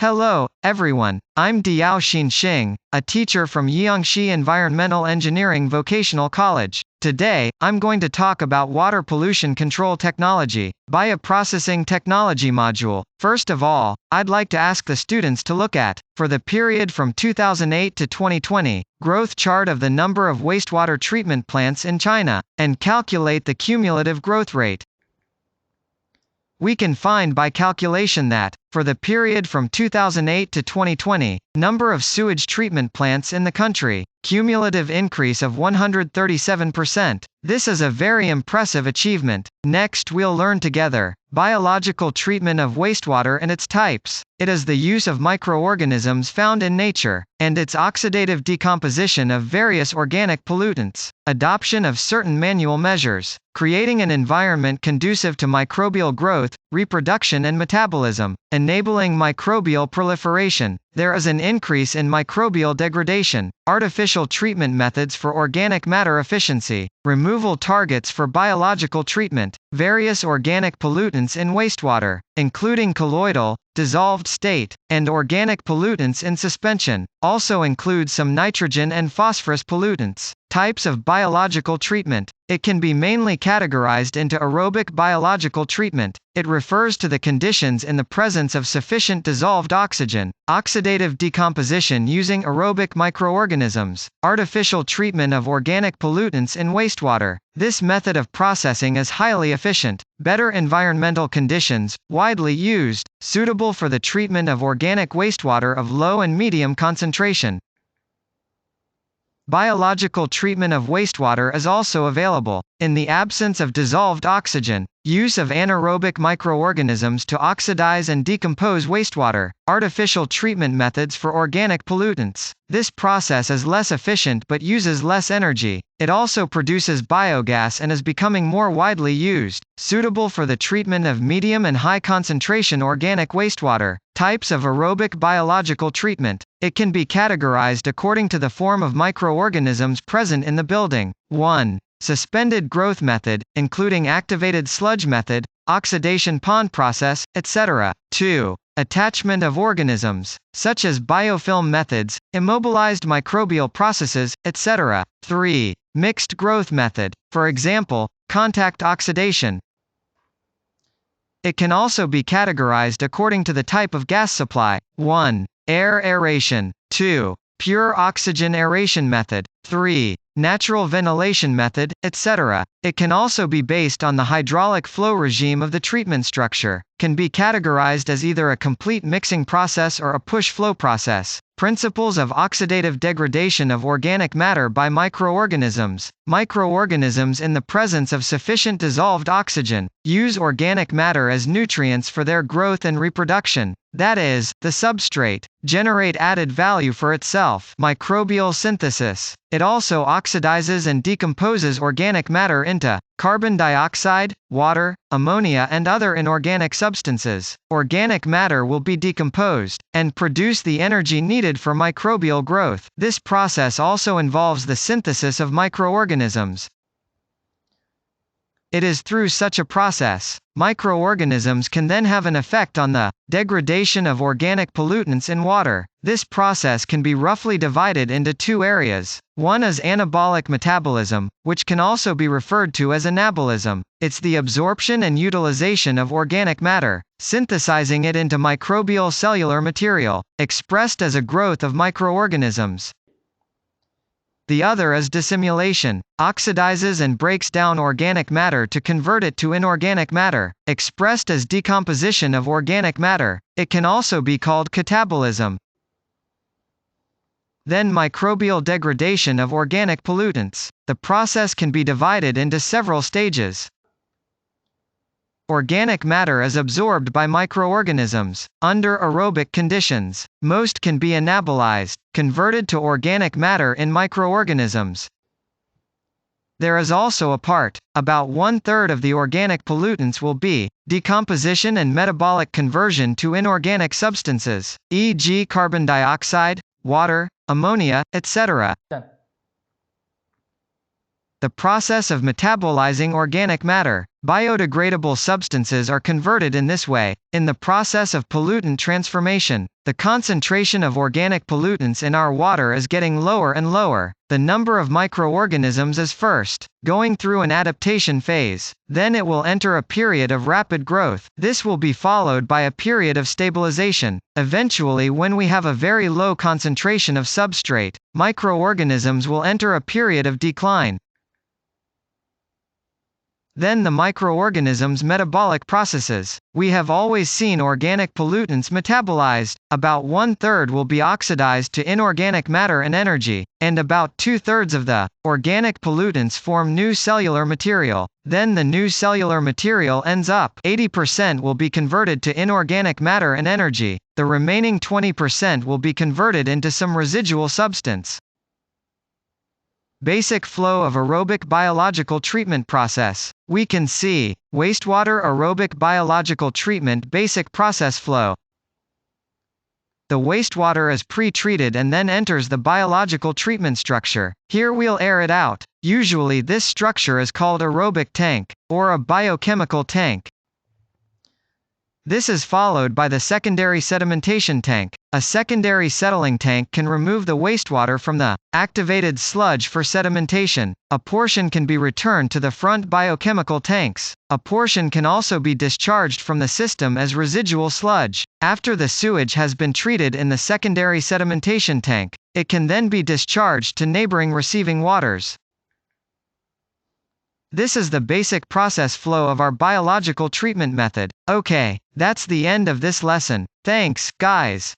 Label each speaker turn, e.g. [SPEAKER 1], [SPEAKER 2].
[SPEAKER 1] Hello, everyone. I'm Diao Xing, a teacher from Jiangxi Environmental Engineering Vocational College. Today, I'm going to talk about water pollution control technology, bioprocessing technology module. First of all, I'd like to ask the students to look at, for the period from 2008 to 2020, growth chart of the number of wastewater treatment plants in China, and calculate the cumulative growth rate. We can find by calculation that, for the period from 2008 to 2020, number of sewage treatment plants in the country, cumulative increase of 137%. This is a very impressive achievement. Next we'll learn together, biological treatment of wastewater and its types. It is the use of microorganisms found in nature, and its oxidative decomposition of various organic pollutants, adoption of certain manual measures, creating an environment conducive to microbial growth, reproduction and metabolism, enabling microbial proliferation. There is an increase in microbial degradation, artificial treatment methods for organic matter efficiency, removal targets for biological treatment, various organic pollutants in wastewater, including colloidal, dissolved state, and organic pollutants in suspension, also include some nitrogen and phosphorus pollutants. Types of biological treatment. It can be mainly categorized into aerobic biological treatment. It refers to the conditions in the presence of sufficient dissolved oxygen, oxidative decomposition using aerobic microorganisms, artificial treatment of organic pollutants in wastewater. This method of processing is highly efficient, better environmental conditions, widely used, suitable for the treatment of organic wastewater of low and medium concentration. Biological treatment of wastewater is also available. In the absence of dissolved oxygen, use of anaerobic microorganisms to oxidize and decompose wastewater, artificial treatment methods for organic pollutants. This process is less efficient but uses less energy. It also produces biogas and is becoming more widely used, suitable for the treatment of medium and high concentration organic wastewater. Types of aerobic biological treatment. It can be categorized according to the form of microorganisms present in the building. 1. Suspended growth method, including activated sludge method, oxidation pond process, etc. 2. Attachment of organisms, such as biofilm methods, immobilized microbial processes, etc. 3. Mixed growth method, for example, contact oxidation. It can also be categorized according to the type of gas supply. 1. Air aeration. 2. Pure oxygen aeration method. 3. Natural ventilation method, etc. It can also be based on the hydraulic flow regime of the treatment structure, can be categorized as either a complete mixing process or a push flow process. Principles of oxidative degradation of organic matter by microorganisms. Microorganisms in the presence of sufficient dissolved oxygen, use organic matter as nutrients for their growth and reproduction. That is, the substrate, generate added value for itself. Microbial synthesis. It also oxidizes and decomposes organic matter into carbon dioxide, water, ammonia and other inorganic substances. Organic matter will be decomposed, and produce the energy needed for microbial growth. This process also involves the synthesis of microorganisms. It is through such a process, microorganisms can then have an effect on the degradation of organic pollutants in water. This process can be roughly divided into two areas. One is anabolic metabolism, which can also be referred to as anabolism. It's the absorption and utilization of organic matter, synthesizing it into microbial cellular material, expressed as a growth of microorganisms. The other is dissimulation, oxidizes and breaks down organic matter to convert it to inorganic matter, expressed as decomposition of organic matter. It can also be called catabolism. Then microbial degradation of organic pollutants. The process can be divided into several stages. Organic matter is absorbed by microorganisms. Under aerobic conditions, most can be anabolized, converted to organic matter in microorganisms. There is also a part, about 1/3 of the organic pollutants will be decomposition and metabolic conversion to inorganic substances, e.g. carbon dioxide, water, ammonia, etc. the process of metabolizing organic matter. Biodegradable substances are converted in this way. In the process of pollutant transformation, the concentration of organic pollutants in our water is getting lower and lower. The number of microorganisms is first going through an adaptation phase. Then it will enter a period of rapid growth. This will be followed by a period of stabilization. Eventually, when we have a very low concentration of substrate, microorganisms will enter a period of decline. Then the microorganisms' metabolic processes. We have always seen organic pollutants metabolized. About 1/3 will be oxidized to inorganic matter and energy, and about 2/3 of the organic pollutants form new cellular material. Then the new cellular material ends up 80% will be converted to inorganic matter and energy. The remaining 20% will be converted into some residual substance. Basic flow of aerobic biological treatment process. We can see wastewater aerobic biological treatment basic process flow. The wastewater is pre-treated and then enters the biological treatment structure. Here we'll air it out. Usually this structure is called aerobic tank, or a biochemical tank. This is followed by the secondary sedimentation tank. A secondary settling tank can remove the wastewater from the activated sludge for sedimentation. A portion can be returned to the front biochemical tanks. A portion can also be discharged from the system as residual sludge. After the sewage has been treated in the secondary sedimentation tank, it can then be discharged to neighboring receiving waters. This is the basic process flow of our biological treatment method. Okay, that's the end of this lesson. Thanks, guys.